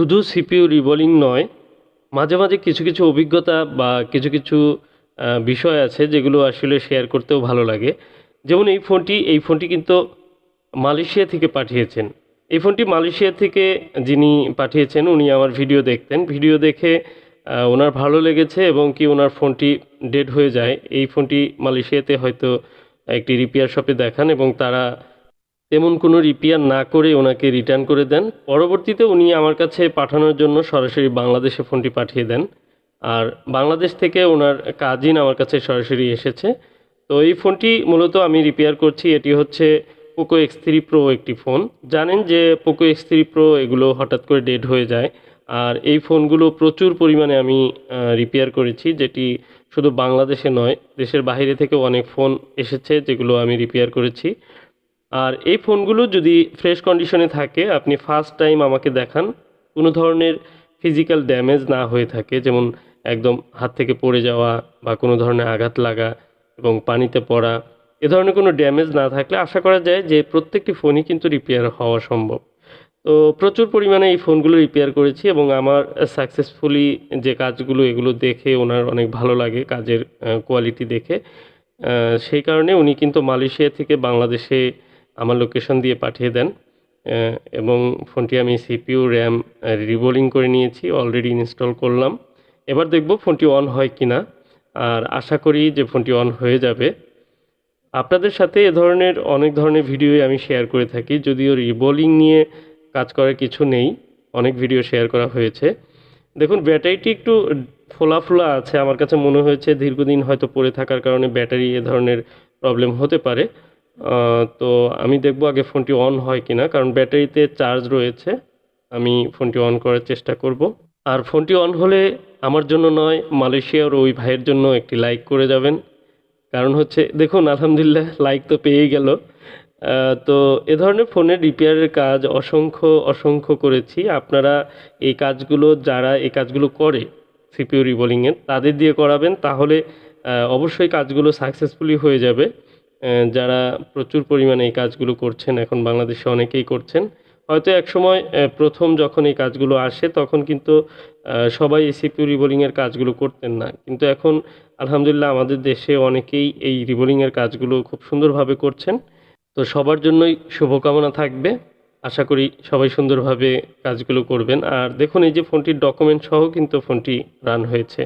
শুধু সিপিইউ রিবোলিং নয়, মাঝে মাঝে কিছু কিছু অভিজ্ঞতা বা কিছু কিছু বিষয় আছে যেগুলো আসলে শেয়ার করতেও ভালো লাগে। যেমন এই ফোনটি কিন্তু মালয়েশিয়া থেকে পাঠিয়েছেন। এই ফোনটি মালয়েশিয়া থেকে যিনি পাঠিয়েছেন উনি আমার ভিডিও দেখতেন। ভিডিও দেখে ওনার ভালো লেগেছে এবং কি ওনার ফোনটি ডেড হয়ে যায়। এই ফোনটি মালয়েশিয়াতে হয়তো একটি রিপেয়ার শপে দেখান এবং তারা তেমন কোনো রিপেয়ার না করে ওনাকে রিটার্ন করে দেন। পরবর্তীতে উনি আমার কাছে পাঠানোর জন্য সরাসরি বাংলাদেশে ফোনটি পাঠিয়ে দেন। আর বাংলাদেশ থেকে ওনার কাজিন আমার কাছে সরাসরি এসেছে। তো এই ফোনটি মূলত আমি রিপেয়ার করছি। এটি হচ্ছে পোকো X3 প্রো একটি ফোন। জানেন যে পোকো X3 প্রো এগুলো হঠাৎ করে ডেড হয়ে যায়। আর এই ফোনগুলো প্রচুর পরিমাণে আমি রিপেয়ার করেছি, যেটি শুধু বাংলাদেশে নয়, দেশের বাইরে থেকেও অনেক ফোন এসেছে যেগুলো আমি রিপেয়ার করেছি। আর এই ফোনগুলো যদি ফ্রেশ কন্ডিশনে থাকে, আপনি ফার্স্ট টাইম আমাকে দেখান, কোনো ধরনের ফিজিক্যাল ড্যামেজ না হয়ে থাকে, যেমন একদম হাত থেকে পড়ে যাওয়া বা কোনো ধরনের আঘাত লাগা এবং পানিতে পড়া, এ ধরনের কোনো ড্যামেজ না থাকলে আশা করা যায় যে প্রত্যেকটি ফোনই কিন্তু রিপেয়ার হওয়া সম্ভব। তো প্রচুর পরিমাণে এই ফোনগুলো রিপেয়ার করেছি এবং আমার সাকসেসফুলি যে কাজগুলো এগুলো দেখে ওনার অনেক ভালো লাগে কাজের কোয়ালিটি দেখে। সেই কারণে উনি কিন্তু মালয়েশিয়া থেকে বাংলাদেশে আমার লোকেশন দিয়ে পাঠিয়ে দেন। এবং ফোনটি আমি সিপিইউ, র্যাম রিবোলিং করে নিয়েছি, অলরেডি ইনস্টল করলাম। এবার দেখব ফোনটি অন হয় কিনা। আর আশা করি যে ফোনটি অন হয়ে যাবে। আপনাদের সাথে এ ধরনের অনেক ধরনের ভিডিওই আমি শেয়ার করে থাকি, যদিও রিবোলিং নিয়ে কাজ করার কিছু নেই, অনেক ভিডিও শেয়ার করা হয়েছে। দেখুন ব্যাটারিটি একটু ফোলা ফোলা আছে, আমার কাছে মনে হয়েছে দীর্ঘদিন হয়তো পড়ে থাকার কারণে ব্যাটারি এ ধরনের প্রবলেম হতে পারে। তো আমি দেখব আগে ফোনটি অন হয় কিনা, কারণ ব্যাটারিতে চার্জ রয়েছে। আমি ফোনটি অন করার চেষ্টা করব। আর ফোনটি অন হলে আমার জন্য নয়, মালয়েশিয়ার ওই ভাইয়ের জন্য একটি লাইক করে যাবেন। কারণ হচ্ছে দেখুন আলহামদুলিল্লাহ লাইক তো পেয়েই গেল। তো এ ধরনের ফোনের রিপেয়ারের কাজ অসংখ্য অসংখ্য করেছি। আপনারা এই কাজগুলো, যারা এই কাজগুলো করে সিপিইউ রিবোলিংয়ের, তাদের দিয়ে করাবেন, তাহলে অবশ্যই কাজগুলো সাকসেসফুলি হয়ে যাবে। যারা প্রচুর পরিমাণে এই কাজগুলো করছেন, এখন বাংলাদেশে অনেকেই করছেন। হয়তো একসময় প্রথম যখন এই কাজগুলো আসে তখন কিন্তু সবাই এই সিপিইউ রিবোলিংয়ের কাজগুলো করতেন না। কিন্তু এখন আলহামদুলিল্লাহ আমাদের দেশে অনেকেই এই রিবোলিংয়ের কাজগুলো খুব সুন্দরভাবে করছেন। তো সবার জন্যই শুভকামনা থাকবে। আশা করি সবাই সুন্দরভাবে কাজগুলো করবেন। আর দেখুন এই যে ফোনটির ডকুমেন্ট সহ কিন্তু ফোনটি রান হয়েছে।